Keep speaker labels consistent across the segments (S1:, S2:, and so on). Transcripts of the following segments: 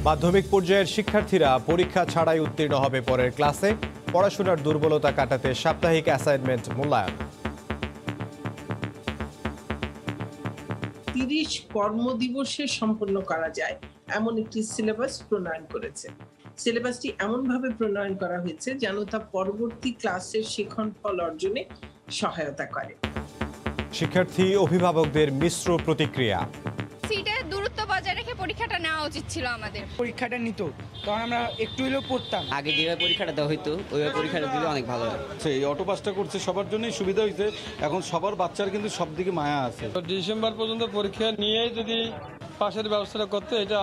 S1: মাধ্যমিক পর্যায়ের শিক্ষার্থীরা পরীক্ষা ছাড়াই উত্তীর্ণ হবে পরের ক্লাসে। পড়াশোনার দুর্বলতা কাটাতে সাপ্তাহিক অ্যাসাইনমেন্ট মূল্যায়ন।
S2: 30 কর্মদিবসে সম্পন্ন করা যায় এমন একটি সিলেবাস প্রণয়ন করেছে। সিলেবাসটি এমনভাবে প্রণয়ন করা হয়েছে যেন তা পরবর্তী ক্লাসের শিক্ষণ ফল অর্জনে সহায়তা করে।
S1: শিক্ষার্থী অভিভাবকদের মিশ্র প্রতিক্রিয়া।
S3: সিটের দূরত্ব বজায় রেখে পরীক্ষাটা নেওয়া উচিত ছিল আমাদের।
S4: পরীক্ষাটা নিত, কারণ আমরা একটু হলেও পড়তাম।
S5: আগে যেভাবে পরীক্ষাটা দেওয়া হইতো ওইভাবে পরীক্ষাটা দিলে অনেক ভালো হয়।
S6: এই অটো পাসটা করছে সবার জন্যই সুবিধা হয়েছে। এখন সবার বাচ্চার কিন্তু সব দিকে মায়া আছে।
S7: ডিসেম্বর পর্যন্ত পরীক্ষা নিয়ে যদি পাশের ব্যবস্থাটা করতে, এটা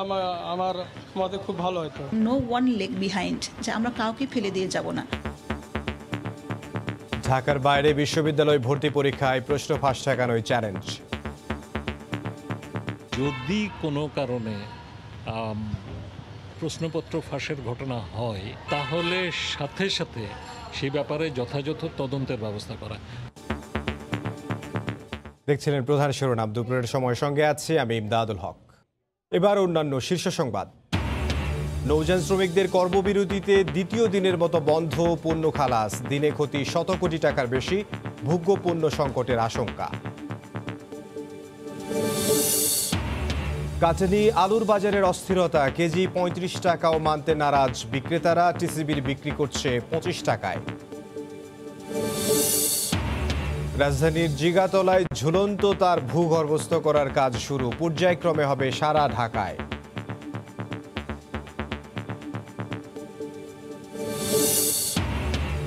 S7: আমার মতে খুব ভালো হতো।
S8: নো ওয়ান লেগ বিহাইন্ড, যে আমরা কাউকে ফেলে দিয়ে যাব না।
S1: ঢাকার বাইরে বিশ্ববিদ্যালয় ভর্তি পরীক্ষায় প্রশ্ন ফাঁস ঠেকানোর চ্যালেঞ্জ।
S9: যদি কোনো কারণে প্রশ্নপত্র ফাঁসের ঘটনা হয় তাহলে সাথে সাথে সেই ব্যাপারে যথাযথ তদন্তের ব্যবস্থা করা।
S1: দেখছিলেন প্রধান শিরোনাম। দুপুরের সময় সঙ্গে আছি আমি ইমদাদুল হক। এবার অন্যান্য শীর্ষ সংবাদ। নৌযান শ্রমিকদের কর্মবিরতিতে দ্বিতীয় দিনের মতো বন্ধ, পণ্য খালাস। দিনে ক্ষতি 100 কোটি টাকার বেশি, ভোগ্য পণ্য সংকটের আশঙ্কা। কাটানি আলুর বাজারের অস্থিরতা, কেজি 35 টাকাও মানতে নারাজ বিক্রেতারা। টিসিবির বিক্রি করছে 25 টাকায়। রাজধানীর জিগাতলায় ঝুলন্ত তার ভূগর্ভস্থ করার কাজ শুরু, পর্যায়ক্রমে হবে সারা ঢাকায়।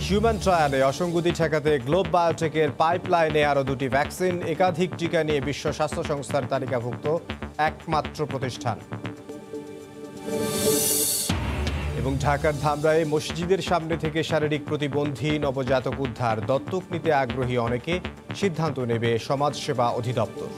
S1: হিউম্যান ট্রায়ালে অসঙ্গতি ঠেকাতে গ্লোব বায়োটেকের পাইপলাইনে আরও 2টি ভ্যাকসিন। একাধিক টিকা নিয়ে বিশ্ব স্বাস্থ্য সংস্থার তালিকাভুক্ত একমাত্র প্রতিষ্ঠান। এবং ঢাকার ধামরায়ে মসজিদের সামনে থেকে শারীরিক প্রতিবন্ধী নবজাতক উদ্ধার। দত্তক নিতে আগ্রহী অনেকে, সিদ্ধান্ত নেবে সমাজসেবা অধিদপ্তর।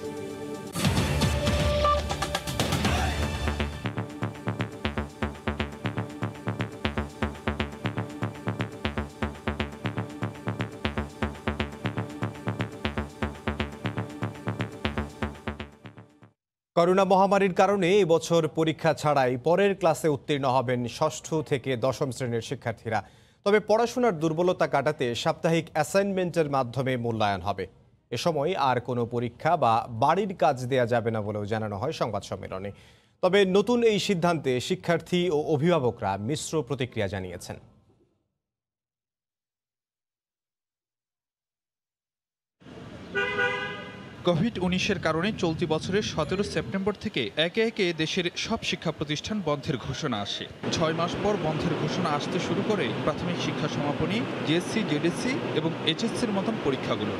S1: করোনা মহামারীর কারণে এবছর পরীক্ষা ছাড়াই পরের ক্লাসে উত্তীর্ণ হবেন ষষ্ঠ থেকে দশম শ্রেণীর শিক্ষার্থীরা। তবে পড়াশোনার দুর্বলতা কাটাতে সাপ্তাহিক অ্যাসাইনমেন্টের মাধ্যমে মূল্যায়ন হবে। এ সময় আর কোনো পরীক্ষা বা বাড়ির কাজ দেয়া যাবে না বলেও জানানো হয় সংবাদ সম্মেলনে। তবে নতুন এই সিদ্ধান্তে শিক্ষার্থী ও অভিভাবকরা মিশ্র প্রতিক্রিয়া জানিয়েছেন।
S10: কোভিড-19-এর কারণে চলতি বছরের 17 সেপ্টেম্বর থেকে একে একে দেশের সব শিক্ষা প্রতিষ্ঠান বন্ধের ঘোষণা আসে। 6 মাস পর বন্ধের ঘোষণা আসতে শুরু করে প্রাথমিক শিক্ষা সমাপনী, জেএসসি, জেডিসি এবং এইচএসসির মতন পরীক্ষাগুলো।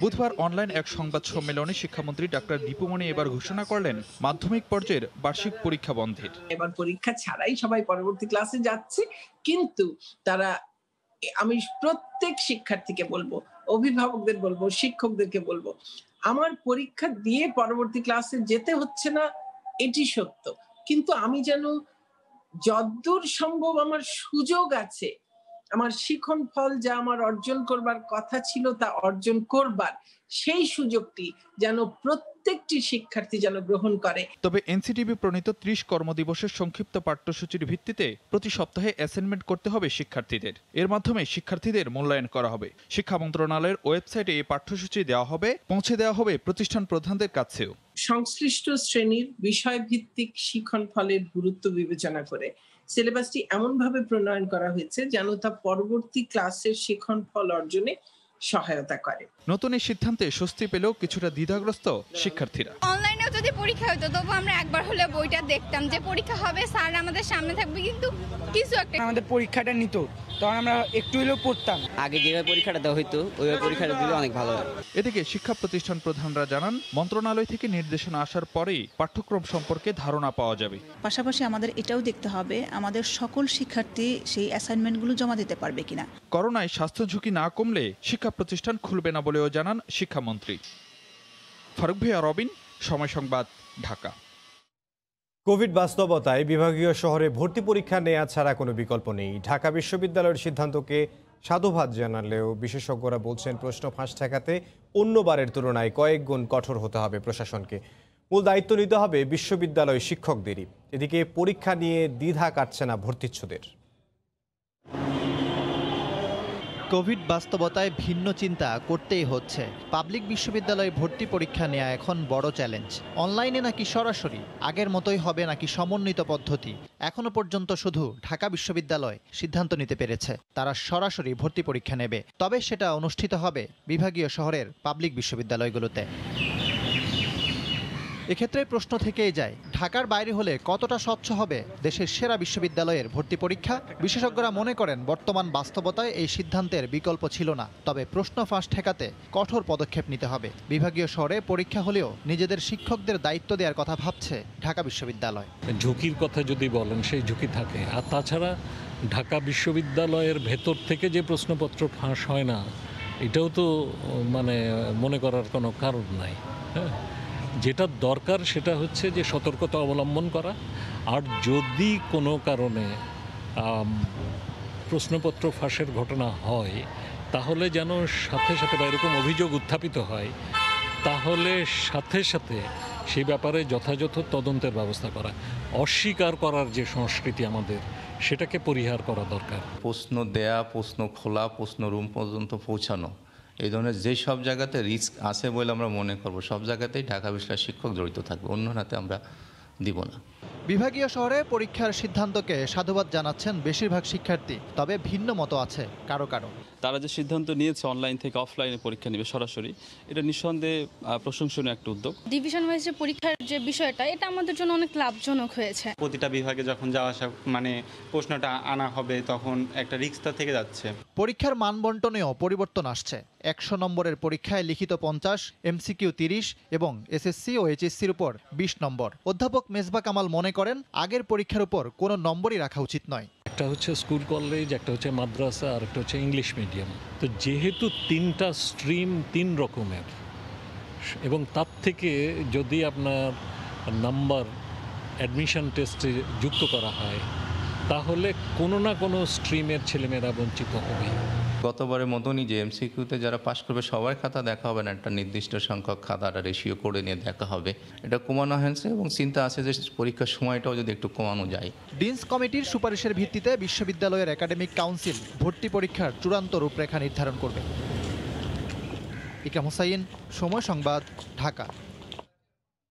S10: বুধবার অনলাইন এক সংবাদ সম্মেলনে শিক্ষামন্ত্রী ডাক্তার দীপুমণি এবার ঘোষণা করলেন মাধ্যমিক পর্যায়ের বার্ষিক পরীক্ষা বন্ধের।
S2: এবার পরীক্ষা ছাড়াই সবাই পরবর্তী ক্লাসে যাচ্ছে, কিন্তু আমি প্রত্যেক শিক্ষার্থীকে বলবো, অভিভাবকদের বলবো, শিক্ষকদেরকে বলবো, আমার পরীক্ষা দিয়ে পরবর্তী ক্লাসে যেতে হচ্ছে না, এটি সত্য, কিন্তু আমি যেন যতদূর সম্ভব আমার সুযোগ আছে, আমার শিখন ফল যা আমার অর্জন করবার কথা ছিল তা অর্জন করবার সেই সুযোগটি যেন প্রত্যেকটি শিক্ষার্থী যেন গ্রহণ করে।
S10: তবে এনসিটিবি প্রণীত 30 কর্মদিবসের সংক্ষিপ্ত পাঠ্যসূচির ভিত্তিতে প্রতি সপ্তাহে অ্যাসাইনমেন্ট করতে হবে শিক্ষার্থীদের। এর মাধ্যমে শিক্ষার্থীদের মূল্যায়ন করা হবে। শিক্ষা মন্ত্রণালয়ের ওয়েবসাইটে এই পাঠ্যসূচি দেওয়া হবে, পৌঁছে দেওয়া হবে প্রতিষ্ঠান প্রধানদের কাছেও।
S2: সংশ্লিষ্ট শ্রেণীর বিষয়ভিত্তিক শিখন ফলের গুরুত্ব বিবেচনা করে সিলেবাসটি এমনভাবে প্রণয়ন করা হয়েছে যেন তা পরবর্তী ক্লাসের শিখন ফল অর্জনে সহায়তা করে।
S10: নতুন এই সিদ্ধান্তে স্বস্তি পেলেও কিছুটা দ্বিধাগ্রস্ত শিক্ষার্থীরা।
S3: অনলাইনেও যদি পরীক্ষা হতো তবু আমরা একবার হলে বইটা দেখতাম যে পরীক্ষা হবে, স্যার আমাদের সামনে থাকবে, কিন্তু কিছু একটা
S4: আমাদের পরীক্ষাটা নিত, তখন আমরা একটু হলেও পড়তাম।
S5: আগে যেভাবে পরীক্ষাটা দেওয়া হইতো ওইভাবে পরীক্ষাটা দিলে অনেক ভালো হয়।
S10: এদিকে শিক্ষা প্রতিষ্ঠান প্রধানরা জানান, মন্ত্রণালয় থেকে নির্দেশনা আসার পরেই পাঠ্যক্রম সম্পর্কে ধারণা পাওয়া যাবে।
S8: পাশাপাশি আমাদের এটাও দেখতে হবে আমাদের সকল শিক্ষার্থী সেই অ্যাসাইনমেন্টগুলো জমা দিতে পারবে কিনা।
S10: করোনায় স্বাস্থ্য ঝুঁকি না কমলে শিক্ষা প্রতিষ্ঠান খুলবে না বলেও জানান শিক্ষামন্ত্রী। ফারুক ভাইয়া, রবিন, সময় সংবাদ, ঢাকা।
S1: কোভিড বাস্তবতায় বিভাগীয় শহরে ভর্তি পরীক্ষা নেওয়া ছাড়া কোনো বিকল্প নেই। ঢাকা বিশ্ববিদ্যালয়ের সিদ্ধান্তকে সাধুবাদ জানালেও বিশেষজ্ঞরা বলছেন প্রশ্ন ফাঁস ঠেকাতে অন্যবারের তুলনায় কয়েক গুণ কঠোর হতে হবে প্রশাসনকে। মূল দায়িত্ব নিতে হবে বিশ্ববিদ্যালয় শিক্ষকদেরই। এদিকে পরীক্ষা নিয়ে দ্বিধা কাটছে না ভর্তিচ্ছুদের।
S11: কোভিড বাস্তবতায় ভিন্ন চিন্তা করতেই হচ্ছে। পাবলিক বিশ্ববিদ্যালয়ে ভর্তি পরীক্ষা নেওয়া এখন বড় চ্যালেঞ্জ। অনলাইনে নাকি সরাসরি, আগের মতোই হবে নাকি সমন্বিত পদ্ধতি? এখনো পর্যন্ত শুধু ঢাকা বিশ্ববিদ্যালয় সিদ্ধান্ত নিতে পেরেছে তারা সরাসরি ভর্তি পরীক্ষা নেবে, তবে সেটা অনুষ্ঠিত হবে বিভাগীয় শহরের পাবলিক বিশ্ববিদ্যালয়গুলোতে। এক্ষেত্রে প্রশ্ন থেকেই যায়, ঢাকার বাইরে হলে কতটা স্বচ্ছ হবে দেশের সেরা বিশ্ববিদ্যালয়ের ভর্তি পরীক্ষা? বিশেষজ্ঞরা মনে করেন বর্তমান বাস্তবতায় এই সিদ্ধান্তের বিকল্প ছিল না, তবে প্রশ্ন ফাঁস ঠেকাতে কঠোর পদক্ষেপ নিতে হবে। বিভাগীয় শহরে পরীক্ষা হলেও নিজেদের শিক্ষকদের দায়িত্ব দেওয়ার কথা ভাবছে ঢাকা বিশ্ববিদ্যালয়।
S9: ঝুঁকির কথা যদি বলেন, সেই ঝুঁকি থাকে। আর তাছাড়া ঢাকা বিশ্ববিদ্যালয়ের ভেতর থেকে যে প্রশ্নপত্র ফাঁস হয় না, এটাও তো মনে করার কোনো কারণ নাই। হ্যাঁ, যেটা দরকার সেটা হচ্ছে যে সতর্কতা অবলম্বন করা। আর যদি কোনো কারণে প্রশ্নপত্র ফাঁসের ঘটনা হয়, তাহলে যেন সাথে সাথে বা এরকম অভিযোগ উত্থাপিত হয়, তাহলে সাথে সাথে সেই ব্যাপারে যথাযথ তদন্তের ব্যবস্থা করা। অস্বীকার করার যে সংস্কৃতি আমাদের, সেটাকে পরিহার করা দরকার।
S12: প্রশ্ন দেয়া, প্রশ্ন খোলা, প্রশ্ন রুম পর্যন্ত পৌঁছানো, এই ধরনের যে সব জায়গাতে রিস্ক আছে বলে আমরা মনে করব, সব জায়গাতেই ঢাকা বিশ্ববিদ্যালয়ের শিক্ষক জড়িত থাকবে, অন্য হাতে আমরা দিব না।
S11: বিভাগীয় শহরে পরীক্ষার সিদ্ধান্তকে সাধুবাদ জানাচ্ছেন বেশিরভাগ শিক্ষার্থী, তবে ভিন্ন মত আছে কারো কারো।
S13: তারা যে সিদ্ধান্ত নিয়েছে অনলাইন থেকে অফলাইনে পরীক্ষা নেবে সরাসরি, এটা নিঃসন্দেহে প্রশংসনীয় একটা উদ্যোগ।
S3: ডিভিশন ওয়াইজ যে পরীক্ষার যে বিষয়টা, এটা আমাদের জন্য অনেক লাভজনক হয়েছে।
S14: প্রতিটা বিভাগে যখন যাওয়া আসা প্রশ্নটা আনা হবে, তখন একটা রিস্কটা থেকে যাচ্ছে।
S11: পরীক্ষার মান বন্টনেও পরিবর্তন আসছে। 100 নম্বরের পরীক্ষায় লিখিত 50, এমসিকিউ 30 এবং এসএসসি ও এইচএসসির উপর 20 নম্বর। অধ্যাপক মেজবা কামাল মনে করেন আগের পরীক্ষার উপর কোনো নম্বরই রাখা উচিত নয়।
S9: একটা হচ্ছে স্কুল কলেজ, একটা হচ্ছে মাদ্রাসা, আর একটা হচ্ছে ইংলিশ মিডিয়াম। তো যেহেতু 3টা স্ট্রিম 3 রকমের, এবং তার থেকে যদি আপনার নাম্বার অ্যাডমিশন টেস্টে যুক্ত করা হয়, তাহলে কোনো না কোনো স্ট্রিমের ছেলেমেয়েরা বঞ্চিত হবে।
S12: গতবারের মতনই যে এমসিকিউতে যারা পাশ করবে সবার খাতা দেখা হবে না, একটা নির্দিষ্ট সংখ্যক খাতাটা রেশিও করে নিয়ে দেখা হবে। এটা কমানো হয়েছে এবং চিন্তা আছে যে পরীক্ষার সময়টাও যদি একটু কমানো যায়।
S11: ডিনস কমিটির সুপারিশের ভিত্তিতে বিশ্ববিদ্যালয়ের একাডেমিক কাউন্সিল ভর্তি পরীক্ষার চূড়ান্ত রূপরেখা নির্ধারণ করবে। ইকরাম হোসাইন, সময় সংবাদ, ঢাকা।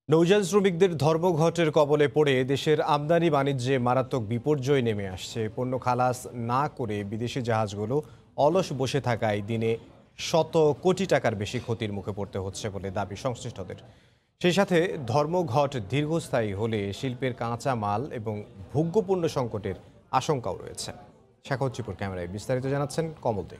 S1: নৌযান শ্রমিকদের ধর্মঘটের কবলে পড়ে দেশের আমদানি বাণিজ্যে মারাত্মক বিপর্যয় নেমে আসছে। পণ্য খালাস না করে বিদেশি জাহাজগুলো অলস বসে থাকায় দিনে শত কোটি টাকার বেশি ক্ষতির মুখে পড়তে হচ্ছে বলে দাবি সংশ্লিষ্টদের। সেই সাথে ধর্মঘট দীর্ঘস্থায়ী হলে শিল্পের কাঁচা মাল এবং ভোগ্যপণ্য সংকটের আশঙ্কাও রয়েছে। শাখাউজ্জিপুর ক্যামেরায় বিস্তারিত জানাচ্ছেন কমল দে।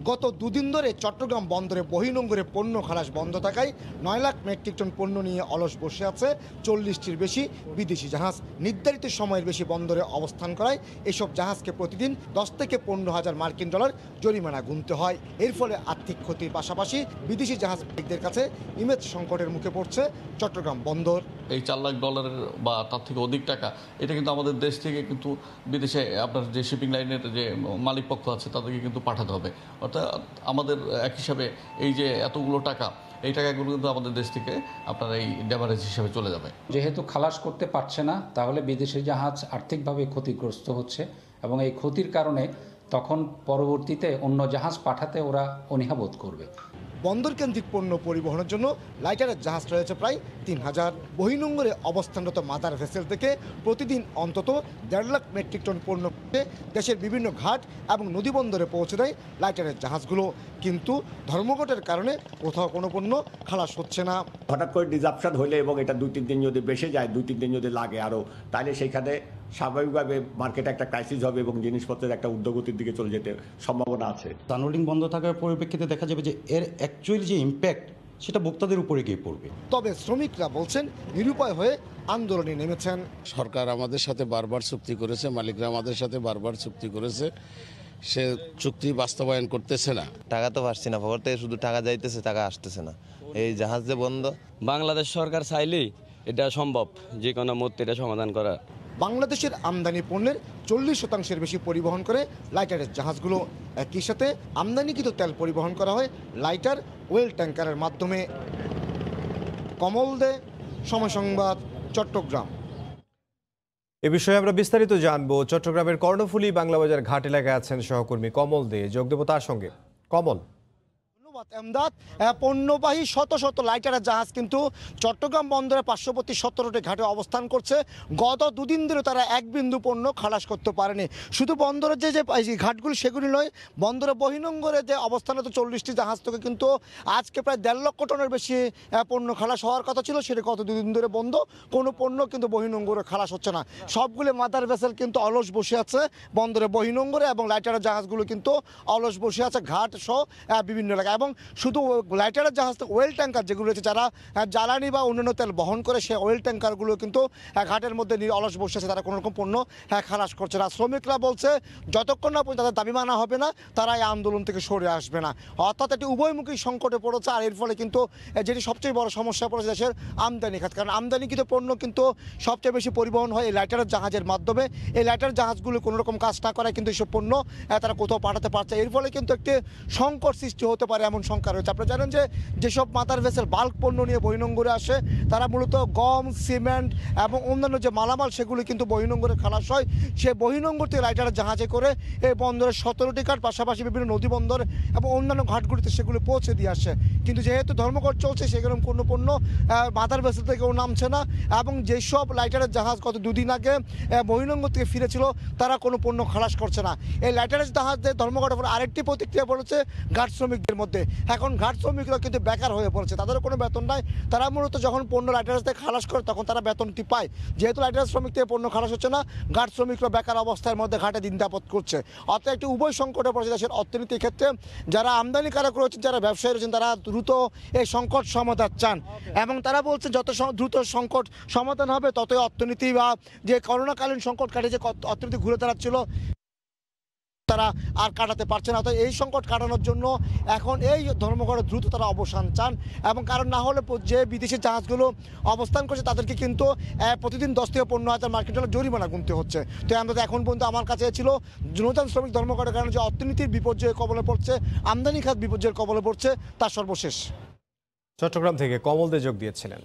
S15: গত দুদিন ধরে চট্টগ্রাম বন্দরে বহির্নোঙরে পণ্য খালাস বন্ধ থাকায় 9 লাখ মেট্রিক টন পণ্য নিয়ে অলস বসে আছে 40টির বেশি বিদেশি জাহাজ। নির্ধারিত সময়ের বেশি বন্দরে অবস্থান করায় এসব জাহাজকে প্রতিদিন 10 থেকে 15,000 মার্কিন ডলার জরিমানা গুনতে হয়। এর ফলে আর্থিক ক্ষতির পাশাপাশি বিদেশি জাহাজ মালিকদের কাছে ইমেজ সংকটের মুখে পড়ছে চট্টগ্রাম বন্দর।
S16: এই 4 লাখ ডলারের বা তার থেকে অধিক টাকা, এটা কিন্তু আমাদের দেশ থেকে কিন্তু বিদেশে আপনার যে শিপিং লাইনের যে মালিক পক্ষ আছে তাদেরকে কিন্তু পাঠাতে হবে। অর্থাৎ আমাদের এক হিসাবে এই যে এতগুলো টাকা, এই টাকাগুলো কিন্তু আমাদের দেশ থেকে আপনার এই ড্যামারেজ হিসাবে চলে যাবে।
S17: যেহেতু খালাস করতে পারছে না, তাহলে বিদেশি জাহাজ আর্থিকভাবে ক্ষতিগ্রস্ত হচ্ছে এবং এই ক্ষতির কারণে তখন পরবর্তীতে অন্য জাহাজ পাঠাতে ওরা অনীহাবোধ করবে।
S15: বন্দর কেন্দ্রিক পণ্য পরিবহনের জন্য লাইটারের জাহাজ রয়েছে প্রায় 3000। বহির্নোঙরে অবস্থানরত মাদার ভেসেল থেকে প্রতিদিন অন্তত 1.5 লাখ মেট্রিক টন পণ্য দেশের বিভিন্ন ঘাট এবং নদী বন্দরে পৌঁছে দেয় লাইটারের জাহাজগুলো। কিন্তু ধর্মঘটের কারণে কোথাও কোনো পণ্য খালাস হচ্ছে না।
S18: হঠাৎ করে ডিজাপশন হলে এবং এটা 2-3 দিন যদি বেশি যায়, 2-3 দিন যদি লাগে আরও, তাহলে সেইখানে স্বাভাবিকভাবে মার্কেটে একটা ক্রাইসিস হবে এবং জিনিসপত্রের একটা ঊর্ধ্বগতির দিকে চলে যেতে সম্ভাবনা আছে।
S19: আনলোডিং বন্ধ থাকার পরিপ্রেক্ষিতে দেখা যাবে যে এর অ্যাকচুয়ালি যে ইম্প্যাক্ট সেটা ভোক্তাদের উপরে গিয়ে পড়বে।
S15: তবে শ্রমিকরা বলছেন নিরুপায় হয়ে আন্দোলনে নেমেছেন।
S20: সরকার আমাদের সাথে বারবার চুক্তি করেছে, মালিকরা আমাদের সাথে বারবার চুক্তি করেছে, সে চুক্তি বাস্তবায়ন করতেছে না।
S21: টাকা তো পাচ্ছি না, পকেট থেকে শুধু টাকা যাইতেছে, টাকা আসতেছে না। এই জাহাজ যে বন্ধ,
S22: বাংলাদেশ সরকার চাইলেই এটা সম্ভব, যে কোনো মুহূর্তে এটা সমাধান করা।
S15: বাংলাদেশের আমদানি পণ্যের 40% বেশি পরিবহন করে লাইটারের জাহাজগুলো। একই সাথে আমদানিকৃত তেল পরিবহন করা হয় লাইটার ওয়েল ট্যাঙ্কারের মাধ্যমে। কমল দে, সময় সংবাদ, চট্টগ্রাম।
S1: এ বিষয়ে আমরা বিস্তারিত জানবো। চট্টগ্রামের কর্ণফুলী বাংলাবাজার ঘাট এলাকায় আছেন সহকর্মী কমল দে, যোগ দেব তার সঙ্গে। কমল।
S15: এমদাদ, পণ্যবাহী শত শত লাইটারের জাহাজ কিন্তু চট্টগ্রাম বন্দরের পার্শ্ববর্তী 17টি ঘাটে অবস্থান করছে। গত দুদিন ধরে তারা এক বিন্দু পণ্য খালাস করতে পারেনি। শুধু বন্দরের যে ঘাটগুলি সেগুলি নয়, বন্দরের বহির্নোঙরে যে অবস্থানত 40টি জাহাজ থেকে কিন্তু আজকে প্রায় 1.5 লক্ষ টনের বেশি পণ্য খালাস হওয়ার কথা ছিল, সেটা গত দুদিন ধরে বন্ধ। কোনো পণ্য কিন্তু বহির্নোঙরে খালাস হচ্ছে না। সবগুলো মাদার ভেসেল কিন্তু অলস বসে আছে বন্দরের বহির্নোঙরে, এবং লাইটারের জাহাজগুলো কিন্তু অলস বসে আছে ঘাট সহ বিভিন্ন এলাকায়। এবং শুধু লাইটারের জাহাজ থেকে ওয়েল ট্যাঙ্কার যেগুলো রয়েছে, যারা জ্বালানি বা অন্যান্য তেল বহন করে, সেই ওয়েল ট্যাঙ্কারগুলো কিন্তু ঘাটের মধ্যে অলস বসে আছে, তারা কোনো রকম পণ্য খালাস করছে না। শ্রমিকরা বলছে যতক্ষণ না পর্যন্ত তাদের দাবি মানা হবে না, তারা এই আন্দোলন থেকে সরে আসবে না। অর্থাৎ একটি উভয়মুখী সংকটে পড়েছে। আর এর ফলে কিন্তু যেটি সবচেয়ে বড় সমস্যা পড়েছে দেশের আমদানি খাত, কারণ আমদানিকৃত পণ্য কিন্তু সবচেয়ে বেশি পরিবহন হয় এই লাইটারের জাহাজের মাধ্যমে। এই লাইটার জাহাজগুলো কোনো রকম কাজ না করায় কিন্তু এইসব পণ্য তারা কোথাও পাঠাতে পারছে। এর ফলে কিন্তু একটি সংকট সৃষ্টি হতে পারে এমন শঙ্কা রয়েছে। আপনারা জানেন যে যেসব মাদার ভেসেল বাল্ক পণ্য নিয়ে বহির্নোঙরে আসে, তারা মূলত গম, সিমেন্ট এবং অন্যান্য যে মালামাল সেগুলি কিন্তু বহির্নোঙরে খালাস হয়। সেই বহির্নোঙর থেকে লাইটারের জাহাজে করে এই বন্দরের 17টি ঘাট, পাশাপাশি বিভিন্ন নদী বন্দর এবং অন্যান্য ঘাটগুলিতে সেগুলি পৌঁছে দিয়ে আসে। কিন্তু যেহেতু ধর্মঘট চলছে, সেরকম কোনো পণ্য মাদার ভেসেল থেকেও নামছে না। এবং যেসব লাইটারের জাহাজ গত দুদিন আগে বহির্নোঙর থেকে ফিরেছিল, তারা কোনো পণ্য খালাস করছে না। এই লাইটারের জাহাজের ধর্মঘটের পরে আরেকটি প্রতিক্রিয়া পড়েছে ঘাট শ্রমিকদের মধ্যে। এখন ঘাট শ্রমিকরা কিন্তু বেকার হয়ে পড়েছে, তাদের কোনো বেতন নাই। তারা মূলত যখন পণ্য লাইটারের থেকে খালাস করে, তখন তারা বেতনটি পায়। যেহেতু লাইটারের শ্রমিক থেকে পণ্য খালাস হচ্ছে না, ঘাট শ্রমিকরা বেকার অবস্থার মধ্যে ঘাটে দিন যাপন করছে। অর্থাৎ একটি উভয় সংকটে পড়েছে দেশের অর্থনীতির ক্ষেত্রে। যারা আমদানিকারক রয়েছেন, যারা ব্যবসায়ী রয়েছেন, তারা দ্রুত এই সংকট সমাধান চান, এবং তারা বলছেন যত দ্রুত সংকট সমাধান হবে, ততই অর্থনীতি বা যে করোনাকালীন সংকট কাটে যে অর্থনীতি ঘুরে দাঁড়াচ্ছিল, তারা আর কাটাতে পারছে না। তো এই সংকট কাটানোর জন্য এখন এই ধর্মঘটে দ্রুত তারা অবসান চান। এবং কারণ না হলে যে বিদেশি জাহাজগুলো অবস্থান করছে, তাদেরকে কিন্তু প্রতিদিন 10 থেকে 15,000 মার্কেট ডলার জরিমানা গুনতে হচ্ছে। তো আমরা এখন পর্যন্ত আমার কাছে ছিল নূতন শ্রমিক ধর্মঘটের কারণে যে অর্থনীতির বিপর্যয়ের কবলে পড়ছে, আমদানি খাত বিপর্যয়ের কবলে পড়ছে, তার সর্বশেষ।
S1: চট্টগ্রাম থেকে কমল দে যোগ দিয়েছিলেন।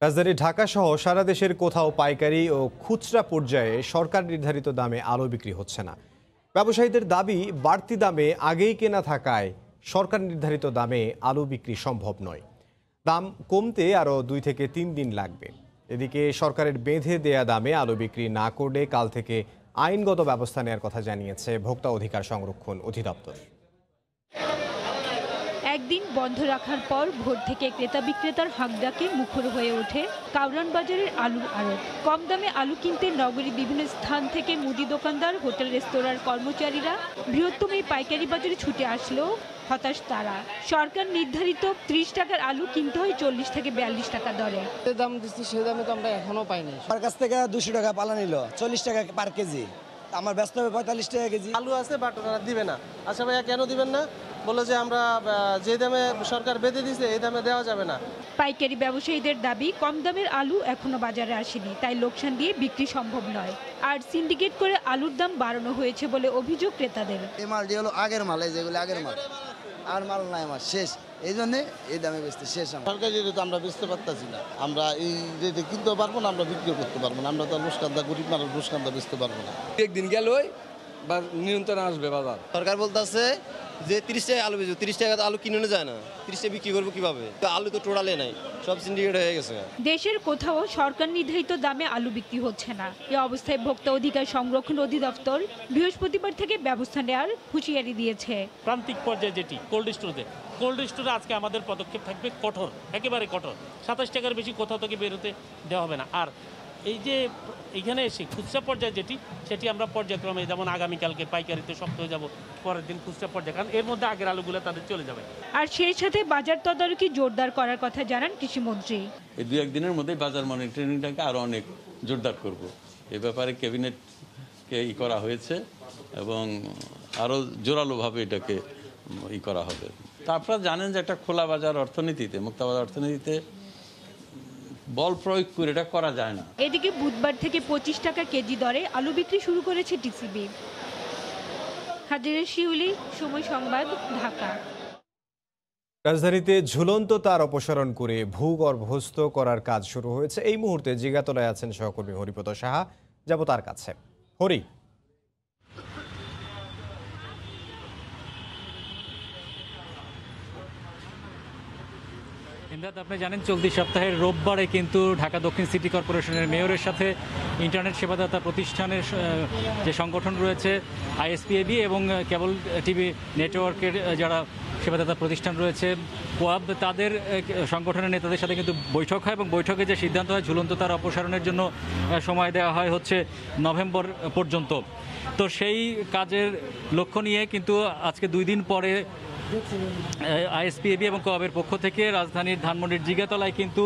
S1: রাজধানী ঢাকা সহ সারা দেশের কোথাও পাইকারি ও খুচরা পর্যায়ে সরকার নির্ধারিত দামে আলু বিক্রি হচ্ছে না। ব্যবসায়ীদের দাবি, বাড়তি দামে আগেই কেনা থাকায় সরকার নির্ধারিত দামে আলু বিক্রি সম্ভব নয়। দাম কমতে আরও 2 থেকে 3 দিন লাগবে। এদিকে সরকারের বেঁধে দেয়া দামে আলু বিক্রি না করলে কাল থেকে আইনগত ব্যবস্থা নেওয়ার কথা জানিয়েছে ভোক্তা অধিকার সংরক্ষণ অধিদপ্তর।
S6: একদিন বন্ধ রাখার পর ভোর থেকে ক্রেতা বিক্রেতার হাঁকডাকে মুখর হয়ে ওঠে কাউরান বাজারের আলুর আড়ত। কম দামে আলু কিনতে নগরীর বিভিন্ন স্থান থেকে মুদি দোকানদার, হোটেল রেস্তোরাঁর কর্মচারীরা বৃহত্তম এই পাইকারি বাজারে ছুটে আসলেও হতাশ তারা। সরকার নির্ধারিত 30 টাকার আলু কিনতে হয় 40 থেকে 42 টাকা দরে।
S22: দাম দিচ্ছি সে দামে তো আমরা এখনো পাইনি।
S23: আমার কাছ থেকে 200 টাকা পালা নিল, 40 টাকা পার কেজি। আমার ব্যস্ত হবে 45 টাকা কেজি।
S22: আলু আছে বাট ওনারা দিবে না। আচ্ছা ভাইয়া কেন দিবেন না? বললো যে আমরা যে দামে সরকার বেঁধে দিয়েছে এই দামে দেওয়া যাবে না।
S6: পাইকারি ব্যবসায়ীদের দাবি, কম দামের আলু এখনো বাজারে আসেনি, তাই লোকসান দিয়ে বিক্রি সম্ভব নয়। আর সিন্ডিকেট করে আলুর দাম বাড়ানো হয়েছে বলে অভিযোগ ক্রেতাদের।
S23: এই মালটি হলো আগের মাল, যেগুলো আগের মাল, আর মাল নাই আমার শেষ, এই জন্যে এই দামে বেচতে শেষ।
S22: সরকারি রেটে আমরা বেচতে পারতেছি না, আমরা এই রেটে কিনতে পারবো না, আমরা বিক্রি করতে পারবো না। আমরা তো লুসকান্দা, গরিব মানুষ লুসকান্দা বেচতে পারবো না।
S23: একদিন গেলই বা নিয়ন্ত্রণ আসবে বাজার।
S22: সরকার বলতেছে যে 30 টাকা আলু বেচবো, 30 টাকা আলু কিনে যায় না, 30 টাকা বিক্রি করবো কিভাবে? আলু তো টোটালে নাই, সব সিন্ডিকেট হয়ে গেছে।
S6: দেশের কোথাও সরকার নির্ধারিত দামে আলু বিক্রি হচ্ছে না। এই অবস্থায় ভোক্তা অধিকার সংরক্ষণ অধিদপ্তর বৃহস্পতিবার থেকে ব্যবস্থা নেওয়ার হুঁশিয়ারি দিয়েছে।
S24: প্রান্তিক পর্যায়ে যেটি কোল্ড স্টোরে আজকে আমাদের পদক্ষেপ থাকবে কঠোর, একেবারে কঠোর। 27 টাকার বেশি কোথাও থেকে বেরোতে দেওয়া হবে না। আর এই যে এখানে এসে খুচরা পর্যায়ে সেটি আমরা পর্যায়ক্রমে, যেমন আগামীকালকে পাইকারিতে শক্ত হয়ে যাব, পরের দিন খুচরা পর্যায়ে, কারণ এর মধ্যে আগের আলুগুলো তাদের চলে যাবে। আর
S6: সেই সাথে বাজার তদারকি জোরদার করার কথা জানান কৃষিমন্ত্রী।
S25: এই 2-1 দিনের মধ্যেই বাজার মনিটরিংটাকে আরও অনেক জোরদার করব। এ ব্যাপারে ক্যাবিনেটকে করা হয়েছে এবং আরও জোরালোভাবে এটাকে করা হবে। তা আপনারা জানেন যে একটা খোলা বাজার অর্থনীতিতে, মুক্ত বাজার অর্থনীতিতে বল প্রয়োগ করে এটা করা যায় না।
S6: এদিকে বুধবার থেকে 25 টাকা কেজি দরে আলু বিক্রি শুরু করেছে টিসিবি। হাজিরা শিউলি, সময় সংবাদ, ঢাকা।
S1: রাজধানীতে ঝুলন্ত তার অপসারণ করে ভূগর্ভস্থ করার কাজ শুরু হয়েছে। এই মুহূর্তে জিগাতলায় আছেন সহকর্মী হরিপদ সাহা, যাব তার কাছে। হরি,
S2: ইমদাদ, আপনি জানেন চলতি সপ্তাহের রোববারে কিন্তু ঢাকা দক্ষিণ সিটি কর্পোরেশনের মেয়রের সাথে ইন্টারনেট সেবাদাতা প্রতিষ্ঠানের যে সংগঠন রয়েছে আইএসপিএবি এবং কেবল টিভি নেটওয়ার্কের যারা সেবাদাতা প্রতিষ্ঠান রয়েছে কোয়াব, তাদের সংগঠনের নেতাদের সাথে কিন্তু বৈঠক হয় এবং বৈঠকে যে সিদ্ধান্ত হয় ঝুলন্ত তার অপসারণের জন্য সময় দেওয়া হয় হচ্ছে নভেম্বর পর্যন্ত। তো সেই কাজের লক্ষ্য নিয়ে কিন্তু আজকে 2 দিন পরে আইএসপিএবি এবং কোয়াবের পক্ষ থেকে রাজধানীর ধানমন্ডির জিগাতলায় কিন্তু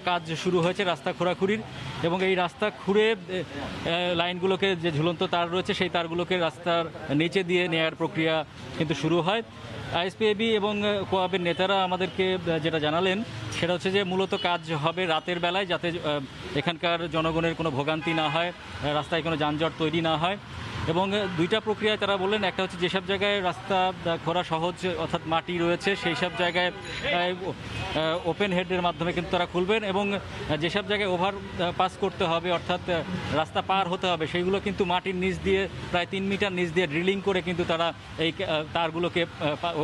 S2: কাজ শুরু হয়েছে রাস্তা খোঁড়াখুড়ির, এবং এই রাস্তা খুঁড়ে লাইনগুলোকে যে ঝুলন্ত তার রয়েছে সেই তারগুলোকে রাস্তার নিচে দিয়ে নেয়ার প্রক্রিয়া কিন্তু শুরু হয়। আইএসপিএবি এবং কোয়াবের নেতারা আমাদেরকে যেটা জানালেন সেটা হচ্ছে যে মূলত কাজ হবে রাতের বেলায়, যাতে এখানকার জনগণের কোনো ভোগান্তি না হয়, রাস্তায় কোনো যানজট তৈরি না হয়। এবং 2টা প্রক্রিয়ায় তারা বললেন, একটা হচ্ছে যেসব জায়গায় রাস্তা খোঁড়া সহজ অর্থাৎ মাটি রয়েছে সেই সব জায়গায় ওপেন হেডের মাধ্যমে কিন্তু তারা খুলবেন, এবং যেসব জায়গায় ওভার পাস করতে হবে অর্থাৎ রাস্তা পার হতে হবে সেইগুলো কিন্তু মাটির নিচ দিয়ে প্রায় 3 মিটার নিচ দিয়ে ড্রিলিং করে কিন্তু তারা এই তারগুলোকে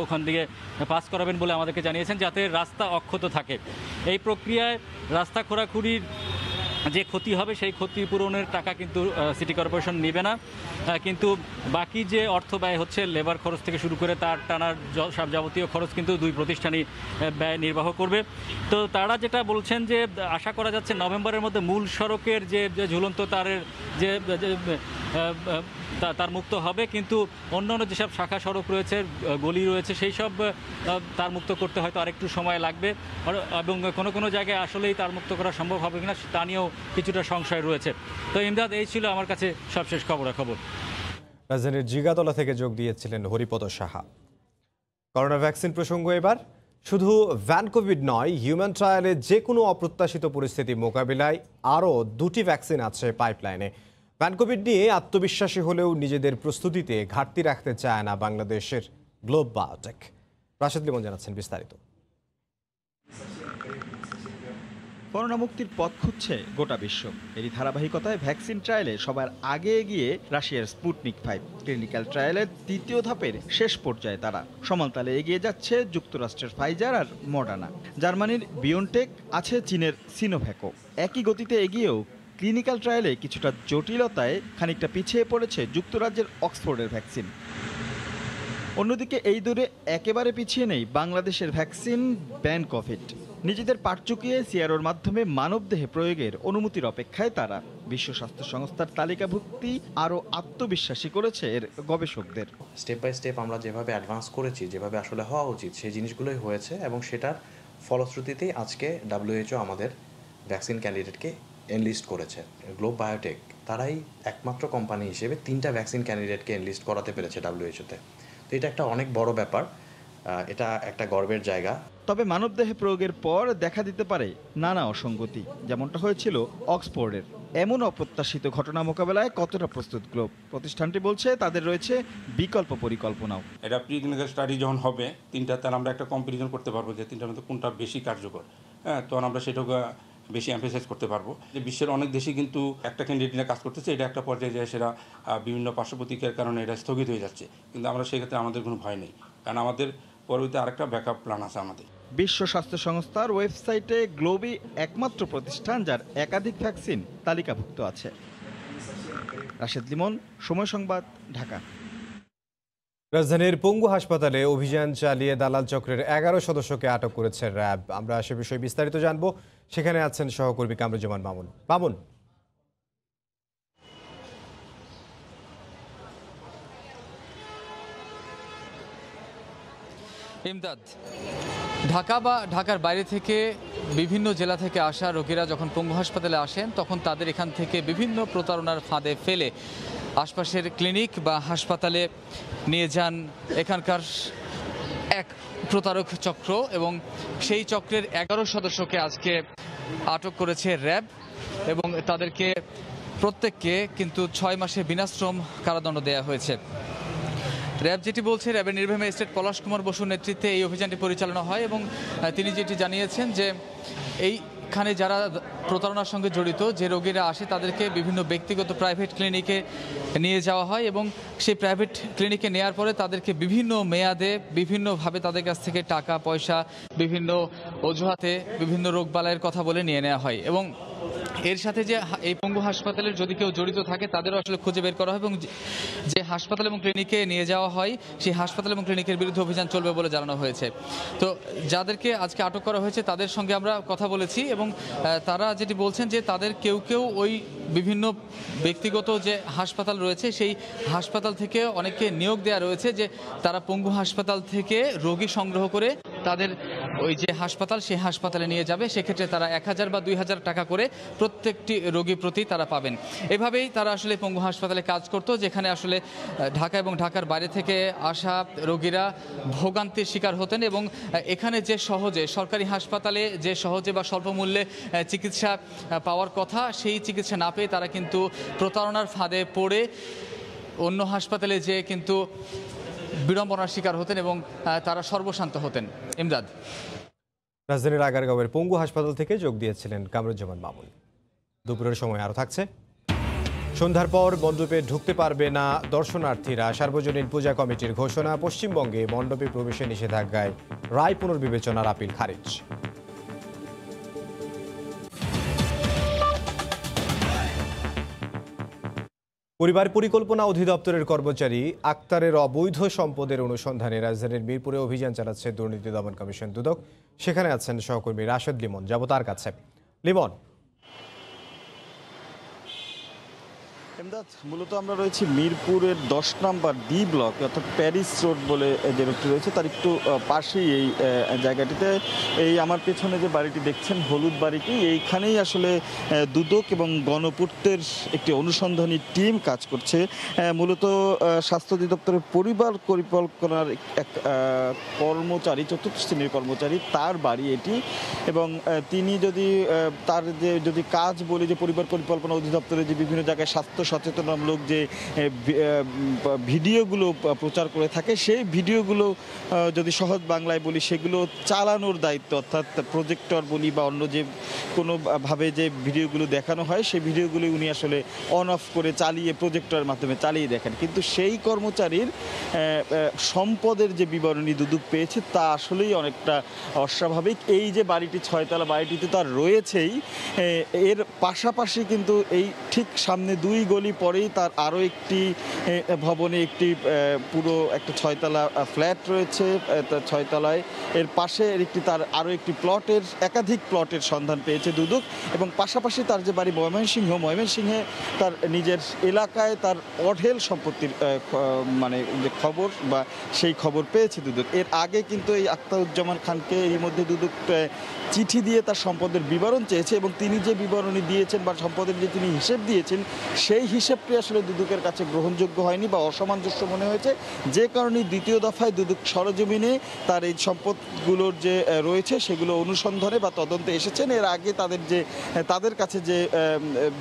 S2: ওখান থেকে পাস করাবেন বলে আমাদেরকে জানিয়েছেন, যাতে রাস্তা অক্ষত থাকে। এই প্রক্রিয়ায় রাস্তা খোঁড়াখুড়ির যে ক্ষতি হবে সেই ক্ষতিপূরণের টাকা কিন্তু সিটি কর্পোরেশন নেবে না, কিন্তু বাকি যে অর্থ ব্যয় হচ্ছে লেবার খরচ থেকে শুরু করে তার টানার সব যাবতীয় খরচ কিন্তু 2 প্রতিষ্ঠানই ব্যয় নির্বাহ করবে। তো তারা যেটা বলছেন যে আশা করা যাচ্ছে নভেম্বরের মধ্যে মূল সড়কের যে ঝুলন্ত তারের যে তার মুক্ত হবে, কিন্তু অন্যান্য যেসব শাখা সড়ক রয়েছে, গলি রয়েছে, সেই সব তার মুক্ত করতে হয়তো আরেকটু সময় লাগবে, এবং কোনো জায়গায় আসলেই তার মুক্ত করা সম্ভব হবে কিনা তা নিয়েও কিছুটা সংশয় রয়েছে। তো ইমদাদ, এই ছিল আমার কাছে সবশেষ খবরাখবর।
S1: রাজধানীর জিগাতলা থেকে যোগ দিয়েছিলেন হরিপদ সাহা। করোনা ভ্যাকসিন প্রসঙ্গ এবার। শুধু ভ্যানকোভিড নয়, হিউম্যান ট্রায়ালে যে কোনো অপ্রত্যাশিত পরিস্থিতি মোকাবিলায় আরও 2টি ভ্যাকসিন আছে পাইপলাইনে। ভ্যানকোভিড নিয়ে আত্মবিশ্বাসী হলেও নিজেদের প্রস্তুতিতে ঘাটতি রাখতে চায় না বাংলাদেশের গ্লোব বায়োটেক। রাশেদ লিমন জানাচ্ছেন বিস্তারিত।
S10: করোনা মুক্তির পথ খুঁজছে গোটা বিশ্ব। এরই ধারাবাহিকতায় ভ্যাকসিন ট্রায়ালে সবার আগে এগিয়ে রাশিয়ার স্পুটনিক 5 ক্লিনিক্যাল ট্রায়ালের 3য় ধাপের শেষ পর্যায়ে তারা। সমানতালে এগিয়ে যাচ্ছে যুক্তরাষ্ট্রের ফাইজার আর মডার্না, জার্মানির বিয়নটেক, আছে চীনের সিনোভ্যাকও। একই গতিতে এগিয়েও ক্লিনিক্যাল ট্রায়ালে কিছুটা জটিলতায় খানিকটা পিছিয়ে পড়েছে যুক্তরাজ্যের অক্সফোর্ডের ভ্যাকসিন। অন্যদিকে এই দূরে একেবারে পিছিয়ে নেই বাংলাদেশের ভ্যাকসিন ভ্যানকোভিড। নিজেদের পাট চুকিয়ে সিআরওর মাধ্যমে মানবদেহে প্রয়োগের অনুমতির অপেক্ষায় তারা। বিশ্ব স্বাস্থ্য সংস্থার তালিকাভুক্তি আরও আত্মবিশ্বাসী করেছে এর গবেষকদের।
S4: স্টেপ বাই স্টেপ আমরা যেভাবে অ্যাডভান্স করেছি, যেভাবে আসলে হওয়া উচিত সেই জিনিসগুলোই হয়েছে, এবং সেটার ফলশ্রুতিতেই আজকে WHO আমাদের ভ্যাকসিন ক্যান্ডিডেটকে এনলিস্ট করেছে। গ্লোব বায়োটেক তারাই একমাত্র কোম্পানি হিসেবে 3টা ভ্যাকসিন ক্যান্ডিডেটকে এনলিস্ট করাতে পেরেছে WHO-তে। তো এটা একটা অনেক বড় ব্যাপার, এটা একটা গর্বের জায়গা।
S10: তবে মানবদেহে প্রয়োগের পর দেখা দিতে পারে নানা অসঙ্গতি, যেমনটা হয়েছিল অক্সফোর্ডের। এমন অপ্রত্যাশিত ঘটনা মোকাবেলায় কতটা প্রস্তুত গ্লোব? প্রতিষ্ঠানটি বলছে তাদের রয়েছে বিকল্প পরিকল্পনাও।
S5: এটা প্রিক্লিনিক্যাল স্টাডি যখন হবে 3টা, তাহলে আমরা একটা কম্পারিজন করতে পারবো যে 3টার মধ্যে কোনটা বেশি কার্যকর। হ্যাঁ, তখন আমরা সেটাকে বেশি এমফেসাইজ করতে পারবো। যে বিশ্বের অনেক দেশই কিন্তু একটা ক্যান্ডিডেট নিয়ে কাজ করতেছে, এটা একটা পর্যায়ে যায় সেটা বিভিন্ন পার্শ্বপ্রতিক্রিয়ার কারণে এটা স্থগিত হয়ে যাচ্ছে, কিন্তু আমরা সেক্ষেত্রে আমাদের কোনো ভয় নেই, কারণ আমাদের পরবর্তীতে আরেকটা ব্যাকআপ প্ল্যান আছে আমাদের।
S10: বিশ্ব স্বাস্থ্য সংস্থার ওয়েবসাইটে গ্লোবই একমাত্র প্রতিষ্ঠান যার একাধিক ভ্যাকসিন তালিকাভুক্ত আছে। রাশেদ লিমন, সময় সংবাদ, ঢাকা।
S1: রাজধানীর পঙ্গু হাসপাতালে অভিযান চালিয়ে দালাল চক্রের 11 সদস্যকে আটক করেছে র্যাব। আমরা সে বিষয়ে বিস্তারিত জানবো। সেখানে আছেন সহকর্মী কামরুজ্জামান মামুন। মামুন,
S7: ইমদাদ, ঢাকা বা ঢাকার বাইরে থেকে বিভিন্ন জেলা থেকে আসা রোগীরা যখন পঙ্গু হাসপাতালে আসেন তখন তাদের এখান থেকে বিভিন্ন প্রতারণার ফাঁদে ফেলে আশপাশের ক্লিনিক বা হাসপাতালে নিয়ে যান এখানকার এক প্রতারক চক্র এবং সেই চক্রের 11 সদস্যকে আজকে আটক করেছে র্যাব এবং তাদেরকে প্রত্যেককে কিন্তু 6 মাসের বিনাশ্রম কারাদণ্ড দেওয়া হয়েছে। র্যাব যেটি বলছে, র্যাবের নির্বাহী ম্যাজিস্ট্রেট পলাশ কুমার বসুর নেতৃত্বে এই অভিযানটি পরিচালনা হয় এবং তিনি যেটি জানিয়েছেন যে এইখানে যারা প্রতারণার সঙ্গে জড়িত যে রোগীরা আসে তাদেরকে বিভিন্ন ব্যক্তিগত প্রাইভেট ক্লিনিকে নিয়ে যাওয়া হয় এবং সেই প্রাইভেট ক্লিনিকে নেওয়ার পরে তাদেরকে বিভিন্ন মেয়াদে বিভিন্নভাবে তাদের কাছ থেকে টাকা পয়সা বিভিন্ন অজুহাতে বিভিন্ন রোগবালাইয়ের কথা বলে নিয়ে নেওয়া হয় এবং এর সাথে যে এই পঙ্গু হাসপাতালের যদি কেউ জড়িত থাকে তাদেরও আসলে খুঁজে বের করা হয় এবং যে হাসপাতাল এবং ক্লিনিকে নিয়ে যাওয়া হয় সেই হাসপাতাল এবং ক্লিনিকের বিরুদ্ধে অভিযান চলবে বলে জানানো হয়েছে। তো যাদেরকে আজকে আটক করা হয়েছে তাদের সঙ্গে আমরা কথা বলেছি এবং তারা যেটি বলছেন যে তাদের কেউ কেউ ওই বিভিন্ন ব্যক্তিগত যে হাসপাতাল রয়েছে সেই হাসপাতাল থেকে অনেককে নিয়োগ দেওয়া রয়েছে যে তারা পঙ্গু হাসপাতাল থেকে রোগী সংগ্রহ করে তাদের ওই যে হাসপাতাল সেই হাসপাতালে নিয়ে যাবে, সেক্ষেত্রে তারা 1000 বা 2000 টাকা করে প্রত্যেকটি রোগী প্রতি তারা পাবেন। এভাবেই তারা আসলে পঙ্গু হাসপাতালে কাজ করত, যেখানে আসলে ঢাকা এবং ঢাকার বাইরে থেকে আসা রোগীরা ভোগান্তির শিকার হতেন এবং এখানে যে সহজে সরকারি হাসপাতালে যে সহজে বা স্বল্প মূল্যে চিকিৎসা পাওয়ার কথা সেই চিকিৎসা না পেয়ে তারা কিন্তু প্রতারণার ফাঁদে পড়ে অন্য হাসপাতালে যেয়ে কিন্তু বিড়ম্বনার শিকার হতেন এবং তারা সর্বশান্ত হতেন। ইমদাদ।
S1: রাজধানীর আগারগাঁওয়ের পঙ্গু হাসপাতাল থেকে যোগ দিয়েছিলেন কামরুজ্জামান মামুন। দুপুরের সময় আরও থাকছে। সন্ধ্যার পর মণ্ডপে ঢুকতে পারবে না দর্শনার্থীরা, সার্বজনীন পূজা কমিটির ঘোষণা। পশ্চিমবঙ্গে মণ্ডপে প্রবেশে নিষেধাজ্ঞায় রায় পুনর্বিবেচনার আপিল খারিজ। পরিবার পরিকল্পনা অধিদপ্তরের কর্মচারী আক্তারের অবৈধ সম্পদের অনুসন্ধানে রাজধানীর মিরপুরে অভিযান চালাচ্ছে দুর্নীতি দমন কমিশন দুদক। সেখানে আছেন সহকর্মী রাশেদ লিমন, যাব তার কাছে। লিমন,
S3: মূলত আমরা রয়েছি মিরপুরের 10 নম্বর ডি ব্লক অর্থাৎ প্যারিস রোড বলে যে রোডটি রয়েছে তার একটু পাশেই এই জায়গাটিতে এই আমার পেছনে যে বাড়িটি দেখছেন হলুদ বাড়িটি, এইখানেই আসলে দুদক এবং গণপূর্তের একটি অনুসন্ধানী টিম কাজ করছে। মূলত স্বাস্থ্য অধিদপ্তরের পরিবার পরিকল্পনার এক কর্মচারী, 4র্থ শ্রেণীর কর্মচারী, তার বাড়ি এটি এবং তিনি যদি কাজ বলি যে পরিবার পরিকল্পনা অধিদপ্তরের যে বিভিন্ন জায়গায় স্বাস্থ্য সচেতনমূলক যে ভিডিওগুলো প্রচার করে থাকে সেই ভিডিওগুলো যদি সহজ বাংলায় বলি সেগুলো চালানোর দায়িত্ব, অর্থাৎ প্রজেক্টর বলি বা অন্য যে কোনোভাবে যে ভিডিওগুলো দেখানো হয় সেই ভিডিওগুলো উনি আসলে অন অফ করে চালিয়ে প্রজেক্টরের মাধ্যমে চালিয়ে দেখেন। কিন্তু সেই কর্মচারীর সম্পদের যে বিবরণী দুদক পেয়েছে তা আসলেই অনেকটা অস্বাভাবিক। এই যে বাড়িটি 6তলা বাড়িটিতে তার রয়েছেই, এর পাশাপাশি কিন্তু এই ঠিক সামনে 2 গলি পরেই তার আরও একটি ভবনে একটি পুরো একটা 6তলা ফ্ল্যাট রয়েছে। 6তলায় এর পাশে তার আরও একটি একাধিক প্লটের সন্ধান পেয়েছে দুদক এবং পাশাপাশি তার যে বাড়ি ময়মনসিংহে তার নিজের এলাকায় তার অঢেল সম্পত্তির মানে যে খবর বা সেই খবর পেয়েছে দুদক। এর আগে কিন্তু এই আখতারুজ্জামান খানকে এর মধ্যে দুদক চিঠি দিয়ে তার সম্পদের বিবরণ চেয়েছে এবং তিনি যে বিবরণী দিয়েছেন বা সম্পদের যে তিনি হিসেব দিয়েছেন সেই হিসেবটি আসলে দুদকের কাছে গ্রহণযোগ্য হয়নি বা অসামঞ্জস্য মনে হয়েছে, যে কারণে দ্বিতীয় দফায় দুদক সরজমিনে তার এই সম্পদগুলোর যে রয়েছে সেগুলো অনুসন্ধানে বা তদন্তে এসেছেন। এর আগে তাদের কাছে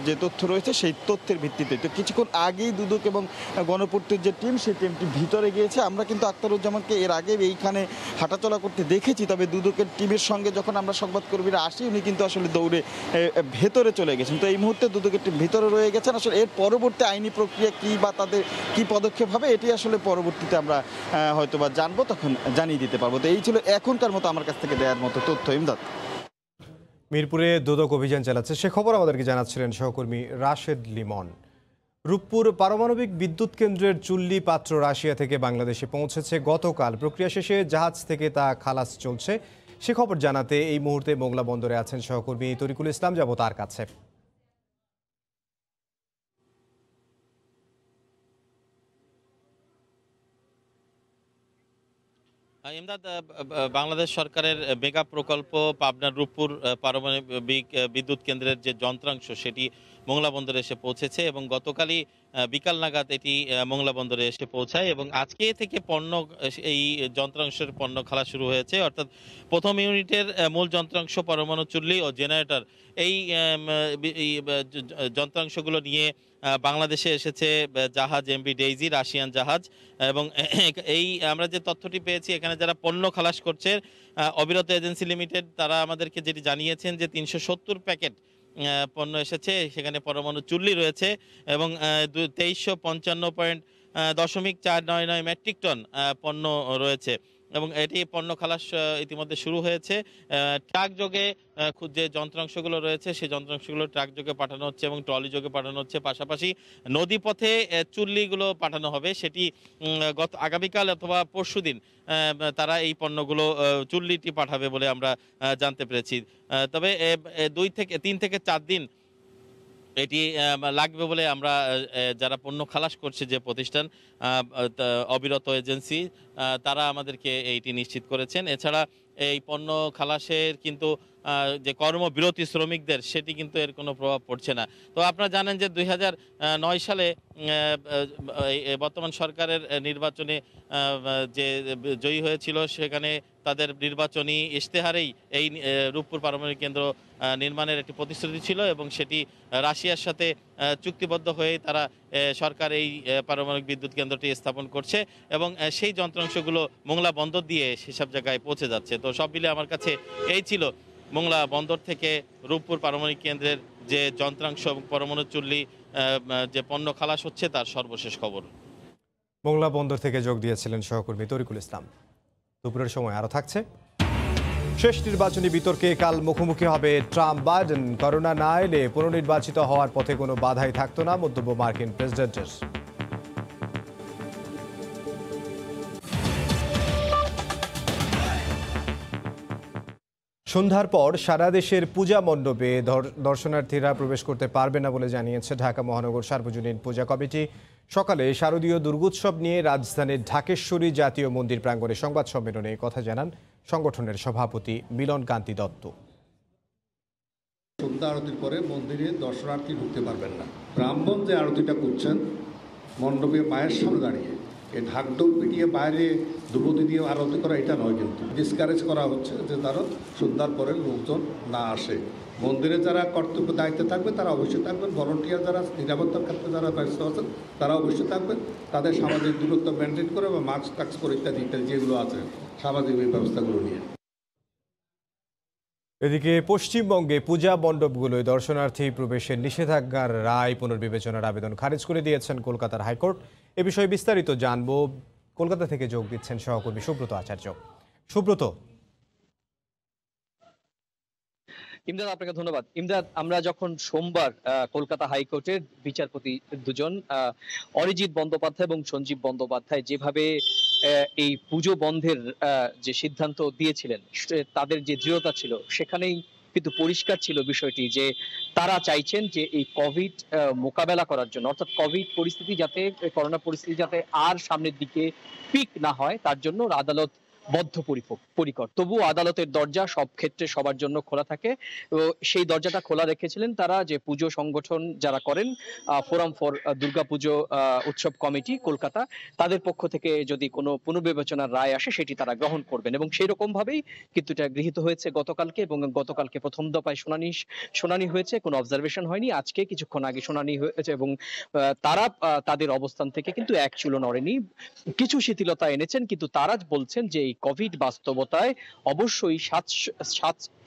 S3: যে তথ্য রয়েছে সেই তথ্যের ভিত্তিতে তো কিছুক্ষণ আগেই দুদক এবং গণপূর্তের যে টিম সেই টিমটি ভিতরে গিয়েছে। আমরা কিন্তু আখতারুজ্জামানকে এর আগে এইখানে হাঁটাচলা করতে দেখেছি, তবে দুদকের টিমের সঙ্গে যখন আমরা সংবাদকর্মীরা আসি উনি কিন্তু আসলে দৌড়ে ভেতরে চলে গেছেন। তো এই মুহূর্তে দুদকের টিম ভিতরে রয়ে গেছেন। আসলে এর পরবর্তী আইনি প্রক্রিয়া কী বা তাদের কী পদক্ষেপ হবে এটি আসলে পরবর্তীতে আমরা হয়তোবা জানবো, তখন জানিয়ে দিতে পারবো। তো এই ছিল এখনকার মতো আমার কাছ থেকে দেওয়ার মতো তথ্য। ইমদাদ।
S1: মিরপুরে দুদক অভিযান চালাচ্ছে সে খবর আমাদেরকে জানাচ্ছিলেন সহকর্মী রাশেদ লিমন। রূপপুর পারমাণবিক বিদ্যুৎ কেন্দ্রের চুল্লি পাত্র রাশিয়া থেকে বাংলাদেশে পৌঁছেছে গতকাল। প্রক্রিয়া শেষে জাহাজ থেকে তা খালাস চলছে। সে খবর জানাতে এই মুহূর্তে মোংলা বন্দরে আছেন সহকর্মী তরিকুল ইসলাম, যাব তার কাছে।
S8: ইমদাদ, বাংলাদেশ সরকারের মেগা প্রকল্প পাবনার রূপপুর পারমাণবিক বিদ্যুৎ কেন্দ্রের যে যন্ত্রাংশ সেটি মোংলা বন্দরে এসে পৌঁছেছে এবং গতকালই বিকাল নাগাদ এটি মোংলা বন্দরে এসে পৌঁছায় এবং আজকে থেকে এই যন্ত্রাংশের পণ্য খালা শুরু হয়েছে। অর্থাৎ প্রথম ইউনিটের মূল যন্ত্রাংশ পরমাণু চুল্লি ও জেনারেটর এই যন্ত্রাংশগুলো নিয়ে বাংলাদেশে এসেছে জাহাজ এমভি ডেইজি, রাশিয়ান জাহাজ। এবং এই আমরা যে তথ্যটি পেয়েছি, এখানে যারা পণ্য খালাস করছে অবিরত এজেন্সি লিমিটেড, তারা আমাদেরকে যেটি জানিয়েছেন যে 370 প্যাকেট পণ্য এসেছে, সেখানে পরমাণু চুল্লি রয়েছে এবং 2355.499 মেট্রিক টন পণ্য রয়েছে এবং এটি পণ্য খালাস ইতিমধ্যে শুরু হয়েছে। ট্রাক যোগে যে যন্ত্রাংশগুলো রয়েছে সেই যন্ত্রাংশগুলো ট্রাক যোগে পাঠানো হচ্ছে এবং ট্রলি যোগে পাঠানো হচ্ছে। পাশাপাশি নদীপথে চুল্লিগুলো পাঠানো হবে, সেটি আগামীকাল অথবা পরশুদিন তারা এই পণ্যগুলো চুল্লিটি পাঠাবে বলে আমরা জানতে পেরেছি। তবে 3 থেকে 4 দিন এটি লাগবে বলে আমরা যারা পণ্য খালাস করছে যে প্রতিষ্ঠান অবিরত এজেন্সি, তারা আমাদেরকে এইটি নিশ্চিত করেছেন। এছাড়া এই পণ্য খালাসের কিন্তু যে কর্মবিরতি শ্রমিকদের সেটি কিন্তু এর কোনো প্রভাব পড়ছে না। তো আপনারা জানেন যে 2009 সালে বর্তমান সরকারের নির্বাচনে যে জয়ী হয়েছিল, সেখানে তাদের নির্বাচনী ইশতেহারেই এই রূপপুর পারমাণবিক কেন্দ্র নির্মাণের একটি প্রতিশ্রুতি ছিল এবং সেটি রাশিয়ার সাথে চুক্তিবদ্ধ হয়ে তারা সরকার এই পারমাণবিক বিদ্যুৎ কেন্দ্রটি স্থাপন করছে এবং সেই যন্ত্রাংশগুলো মোংলা বন্দর দিয়ে সেসব জায়গায় পৌঁছে যাচ্ছে। তো সব মিলে আমার কাছে এই ছিল মোংলা বন্দর থেকে রূপপুর পারমাণবিক কেন্দ্রের যে যন্ত্রাংশ এবং পরমাণু চুল্লি যে পণ্য খালাস হচ্ছে তার সর্বশেষ খবর।
S1: মোংলা বন্দর থেকে যোগ দিয়েছিলেন সহকর্মী তরিকুল ইসলাম। দুপুরের সময় আরও থাকছে। শেষ নির্বাচনী বিতর্কে কাল মুখোমুখি হবে ট্রাম্প বাইডেন। করোনা না এলে পুনর্নির্বাচিত হওয়ার পথে কোনো বাধাই থাকতো না, মন্তব্য মার্কিন প্রেসিডেন্টের। সন্ধ্যার পর সারা দেশের পূজা মণ্ডপে দর্শনার্থীরা প্রবেশ করতে পারবে না বলে জানিয়েছে ঢাকা মহানগর সার্বজনীন পূজা কমিটি। সকালে শারদীয় দুর্গোৎসব নিয়ে রাজধানীর ঢাকেশ্বরী জাতীয় মন্দির প্রাঙ্গণে সংবাদ সম্মেলনে কথা জানান সংগঠনের সভাপতি মিলন কান্তি দত্ত।
S9: সন্ধ্যা আরতির পরে মন্দিরে দর্শনার্থী ঢুকতে পারবেন না। ব্রাহ্মণ যে আরতিটা করছেন মণ্ডপে মায়ের সামনে দাঁড়িয়ে, এই ঢাকঢোল পিটিয়ে বাইরে ধূপতি দিয়ে আরতি করা এটা নয়, কিন্তু ডিসকারেজ করা হচ্ছে যে তারা সন্ধ্যার পরে লোকজন না আসে। মন্দিরে যারা কর্তব্য দায়িত্বে থাকবে তারা অবশ্যই থাকবেন, ভলান্টিয়ার যারা নিরাপত্তার ক্ষেত্রে যারা ব্যস্ত আছেন তারা অবশ্যই থাকবেন, তাদের সামাজিক দূরত্ব মেনটেন করে বা মাস্ক টাস্ক করে ইত্যাদি ইত্যাদি যেগুলো আছে সামাজিক এই ব্যবস্থাগুলো নিয়ে।
S1: এদিকে পশ্চিমবঙ্গে পূজা মণ্ডপগুলোয় দর্শনার্থী প্রবেশের নিষেধাজ্ঞার রায় পুনর্বিবেচনার আবেদন খারিজ করে দিয়েছেন কলকাতার হাইকোর্ট। এ বিষয়ে বিস্তারিত জানবো, কলকাতা থেকে যোগ দিচ্ছেন সহকর্মী সুব্রত আচার্য। সুব্রত।
S12: ইমদাদ, আপনাকে ধন্যবাদ। ইমদাদ, আমরা যখন সোমবার কলকাতা হাইকোর্টের বিচারপতি দুজন অরিজিৎ বন্দ্যোপাধ্যায় এবং সঞ্জীব বন্দ্যোপাধ্যায় যেভাবে এই পুজো বন্ধের যে সিদ্ধান্ত দিয়েছিলেন, তাদের যে দৃঢ়তা ছিল, সেখানেই কিন্তু পরিষ্কার ছিল বিষয়টি যে তারা চাইছেন যে এই কোভিড মোকাবেলা করার জন্য, অর্থাৎ কোভিড পরিস্থিতি যাতে, করোনা পরিস্থিতি যাতে আর সামনের দিকে পিক না হয়, তার জন্য আদালত বদ্ধপরিকর। তবুও আদালতের দরজা সব ক্ষেত্রে সবার জন্য খোলা থাকে। সেই দরজাটা খোলা রেখেছিলেন তারা, যে পুজো সংগঠন যারা করেন, ফোরাম ফর দুর্গাপুজো উৎসব কমিটি কলকাতা, তাদের পক্ষ থেকে যদি কোনো পুনর্বিবেচনার রায় আসে সেটি তারা গ্রহণ করবেন এবং সেই রকম ভাবেই কিন্তু এটা গৃহীত হয়েছে গতকালকে। এবং গতকালকে প্রথম দফায় শুনানি হয়েছে, কোনো অবজারভেশন হয়নি। আজকে কিছুক্ষণ আগে শুনানি হয়েছে এবং তারা তাদের অবস্থান থেকে কিন্তু এক চুলো নড়েনি, কিছু শিথিলতা এনেছেন, কিন্তু তারা বলছেন যে কোভিড বাস্তবতায় অবশ্যই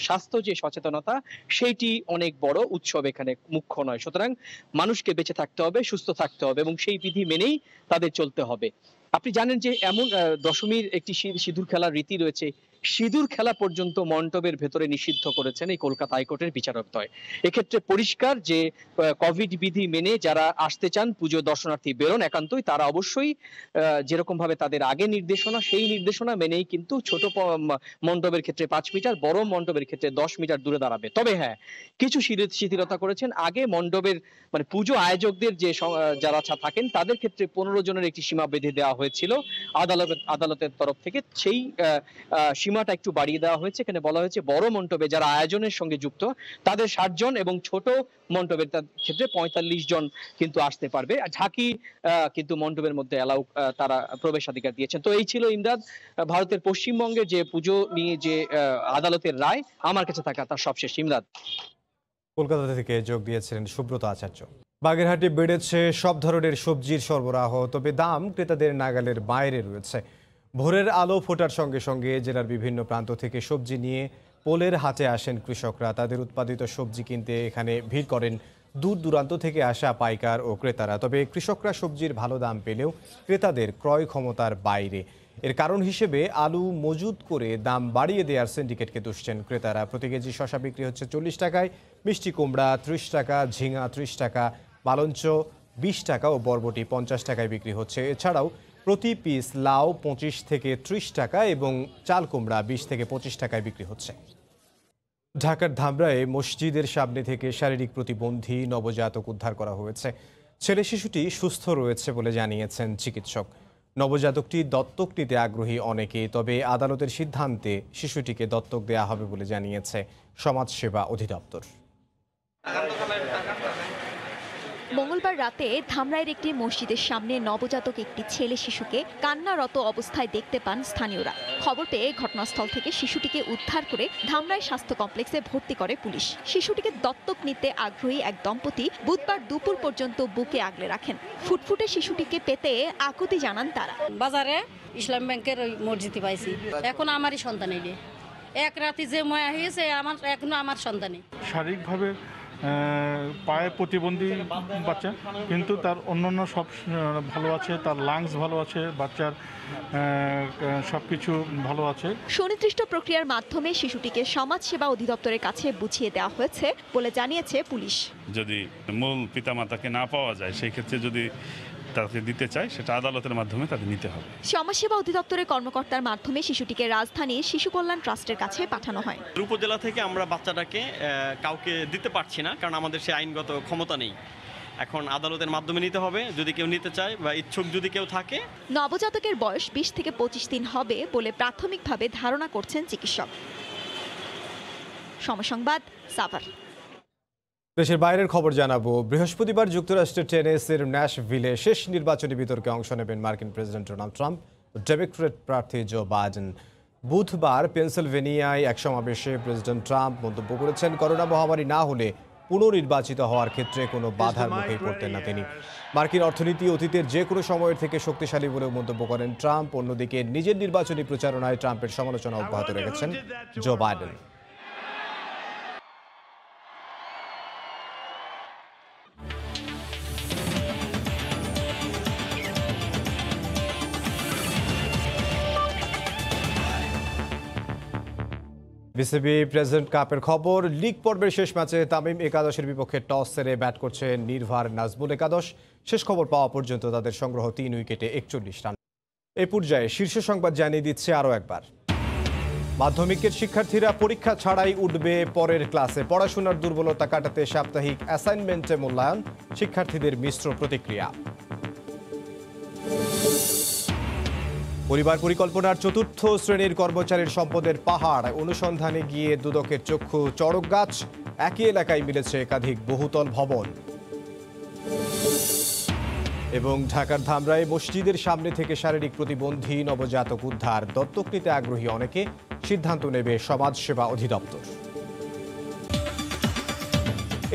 S12: স্বাস্থ্য যে সচেতনতা সেইটি অনেক বড় উৎসব, এখানে মুখ্য নয়। সুতরাং মানুষকে বেঁচে থাকতে হবে, সুস্থ থাকতে হবে এবং সেই বিধি মেনেই তাদের চলতে হবে। আপনি জানেন যে এমন দশমীর একটি সিঁদুর খেলার রীতি রয়েছে, সিঁদুর খেলা পর্যন্ত মণ্ডপের ভেতরে নিষিদ্ধ করেছেন এই কলকাতা হাইকোর্টের বিচারকদ্বয়। এক্ষেত্রে পরিষ্কার যে কোভিড বিধি মেনে যারা আসতে চান পুজো দর্শনার্থী বেরোন একান্তই, তারা অবশ্যই যেরকম ভাবে তাদের আগে নির্দেশনা সেই নির্দেশনা মেনেই কিন্তু ছোট মণ্ডপের ক্ষেত্রে 5 মিটার, বড় মণ্ডপের ক্ষেত্রে 10 মিটার দূরে দাঁড়াবে। তবে হ্যাঁ, কিছু শিথিলতা করেছেন। আগে মণ্ডপের মানে পুজো আয়োজকদের যে যারা থাকেন তাদের ক্ষেত্রে 15 জনের একটি সীমা বেঁধে দেওয়া হয়েছিল আদালতের তরফ থেকে, সেই সীমাটা একটু বাড়িয়ে দেওয়া হয়েছে। এখানে বলা হয়েছে বড় মণ্ডপে যারা আয়োজনের সঙ্গে যুক্ত তাদের 60 জন এবং ছোট মণ্ডপের ক্ষেত্রে 45 জন কিন্তু আসতে পারবে। ঝাঁকি কিন্তু মণ্ডপের মধ্যে অ্যালাউ তারা প্রবেশাধিকার দিয়েছেন। তো এই ছিল ইমদাদ ভারতের পশ্চিমবঙ্গে যে পুজো নিয়ে যে আদালতের রায় আমার কাছে থাকা তার সবশেষ। ইমদাদ,
S1: কলকাতা থেকে যোগ দিয়েছিলেন সুব্রত আচার্য। বাগেরহাটে বেড়েছে সব ধরনের সবজির সরবরাহ, তবে দাম ক্রেতাদের নাগালের বাইরে রয়েছে। ভোরের আলো ফোটার সঙ্গে সঙ্গে জেলার বিভিন্ন প্রান্ত থেকে সবজি নিয়ে পোলের হাটে আসেন কৃষকরা। তাদের উৎপাদিত সবজি কিনতে এখানে ভিড় করেন দূর দূরান্ত থেকে আসা পাইকার ও ক্রেতারা। তবে কৃষকরা সবজির ভালো দাম পেলেও ক্রেতাদের ক্রয় ক্ষমতার বাইরে। এর কারণ হিসেবে আলু মজুত করে দাম বাড়িয়ে দেওয়ার সিন্ডিকেটকে দুষছেন ক্রেতারা। প্রতি কেজি শসা বিক্রি হচ্ছে 40 টাকায়, মিষ্টি কুমড়া 30 টাকা, ঝিঙা 30 টাকা, মালঞ্চ 20 টাকা ও বরবটি 50 টাকায় বিক্রি হচ্ছে। এছাড়াও প্রতি পিস লাউ 25 থেকে 30 টাকা এবং চাল কুমড়া 20 থেকে 25 টাকায় বিক্রি হচ্ছে। ঢাকার ধামরায়ে মসজিদের সামনে থেকে শারীরিক প্রতিবন্ধী নবজাতক উদ্ধার করা হয়েছে। ছেলে শিশুটি সুস্থ রয়েছে বলে জানিয়েছেন চিকিৎসক। নবজাতকটি দত্তক নিতে আগ্রহী অনেকে, তবে আদালতের সিদ্ধান্তে শিশুটিকে দত্তক দেওয়া হবে বলে জানিয়েছে সমাজসেবা অধিদপ্তর।
S11: মঙ্গলবার রাতে ধামরাইয়ের একটি মসজিদের সামনে নবজাতক একটি ছেলে শিশুকে কান্নারত অবস্থায় দেখতে পান স্থানীয়রা। খবর পেয়ে ঘটনাস্থল থেকে শিশুটিকে উদ্ধার করে ধামরাই স্বাস্থ্য কমপ্লেক্সে ভর্তি করে পুলিশ। শিশুটিকে দত্তক নিতে আগ্রহী এক দম্পতি বুধবার দুপুর পর্যন্ত বুকে আগলে রাখেন। ফুটফুটে শিশুটিকে পেতে আকুতি জানান তারা।
S13: বাজারে ইসলাম ব্যাংকের ওই মসজিদে পাইছি, এখন আমারই সন্তান এলে এক রাতে যে ময়া হয়েছে আমার এখনো আমার সন্তানই।
S14: শারীরিকভাবে পায়ে প্রতিবন্ধী বাচ্চা, কিন্তু তার অন্যান্য সব ভালো আছে, তার লাংস ভালো আছে, বাচ্চার সবকিছু ভালো আছে।
S11: সুনির্দিষ্ট প্রক্রিয়ার মাধ্যমে শিশুটিকে সমাজসেবা অধিদপ্তরের কাছে বুঝিয়ে দেওয়া হয়েছে বলে জানিয়েছে পুলিশ।
S16: যদি মূল পিতামাতাকে না পাওয়া যায়, সেই ক্ষেত্রে যদি তাকে দিতে চায় সেটা আদালতের মাধ্যমে তাদের নিতে হবে।
S11: সমাজসেবা অধিদপ্তরের কর্মকর্তার মাধ্যমে শিশুটিকে রাজধানীর শিশু কল্যাণ ট্রাস্টের কাছে পাঠানো হয়।
S17: উপজেলা থেকে আমরা বাচ্চাটাকে কাউকে দিতে পারছি না, কারণ আমাদের সে আইনগত ক্ষমতা নেই। এখন আদালতের মাধ্যমে নিতে হবে, যদি কেউ নিতে চায় বা ইচ্ছুক যদি কেউ থাকে।
S11: নবজাতকের বয়স 20 থেকে 25 দিন হবে বলে প্রাথমিকভাবে ধারণা করছেন চিকিৎসক। সময় সংবাদ, সাভার।
S1: দেশের বাইরের খবর জানাবো। বৃহস্পতিবার যুক্তরাষ্ট্রের টেনেসির ন্যাশভিলে শেষ নির্বাচনী বিতর্কে অংশ নেবেন মার্কিন প্রেসিডেন্ট ডোনাল্ড ট্রাম্প ও ডেমোক্র্যাট প্রার্থী জো বাইডেন। বুধবার পেনসিলভেনিয়ায় এক সমাবেশে প্রেসিডেন্ট ট্রাম্প মন্তব্য করেছেন, করোনা মহামারী না হলে পুনর্নির্বাচিত হওয়ার ক্ষেত্রে কোনো বাধার মুখে পড়তেন না তিনি। মার্কিন অর্থনীতি অতীতের যে কোনো সময়ের থেকে শক্তিশালী বলেও মন্তব্য করেন ট্রাম্প। অন্যদিকে নিজের নির্বাচনী প্রচারণায় ট্রাম্পের সমালোচনা অব্যাহত রেখেছেন জো বাইডেন। বিসিবি প্রেসিডেন্ট কাপের খবর। লিগ পর্বের শেষ ম্যাচে তামিম একাদশের বিপক্ষে টস সেরে ব্যাট করছে নির্ভার নাজমুল একাদশ। শেষ খবর পাওয়া পর্যন্ত তাদের সংগ্রহ 3 উইকেটে 41 রান। এই পর্যায়ে শীর্ষ সংবাদ জানিয়ে দিচ্ছে আরও একবার। মাধ্যমিকের শিক্ষার্থীরা পরীক্ষা ছাড়াই উঠবে পরের ক্লাসে। পড়াশোনার দুর্বলতা কাটাতে সাপ্তাহিক অ্যাসাইনমেন্টে মূল্যায়ন, শিক্ষার্থীদের মিশ্র প্রতিক্রিয়া। পরিবার পরিকল্পনার 4র্থ শ্রেণীর কর্মচারীর সম্পদের পাহাড় অনুসন্ধানে গিয়ে দুদকের চক্ষু চড়ক গাছ। একই এলাকায় মিলেছে একাধিক বহুতল ভবন। এবং ঢাকার ধামরায় মসজিদের সামনে থেকে শারীরিক প্রতিবন্ধী নবজাতক উদ্ধার, দত্তক নিতে আগ্রহী অনেকে, সিদ্ধান্ত নেবে সমাজসেবা অধিদপ্তর।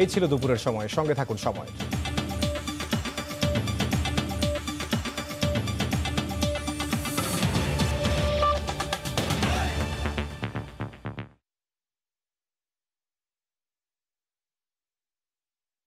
S1: এই ছিল দুপুরের সময়, সঙ্গে থাকুন সময়।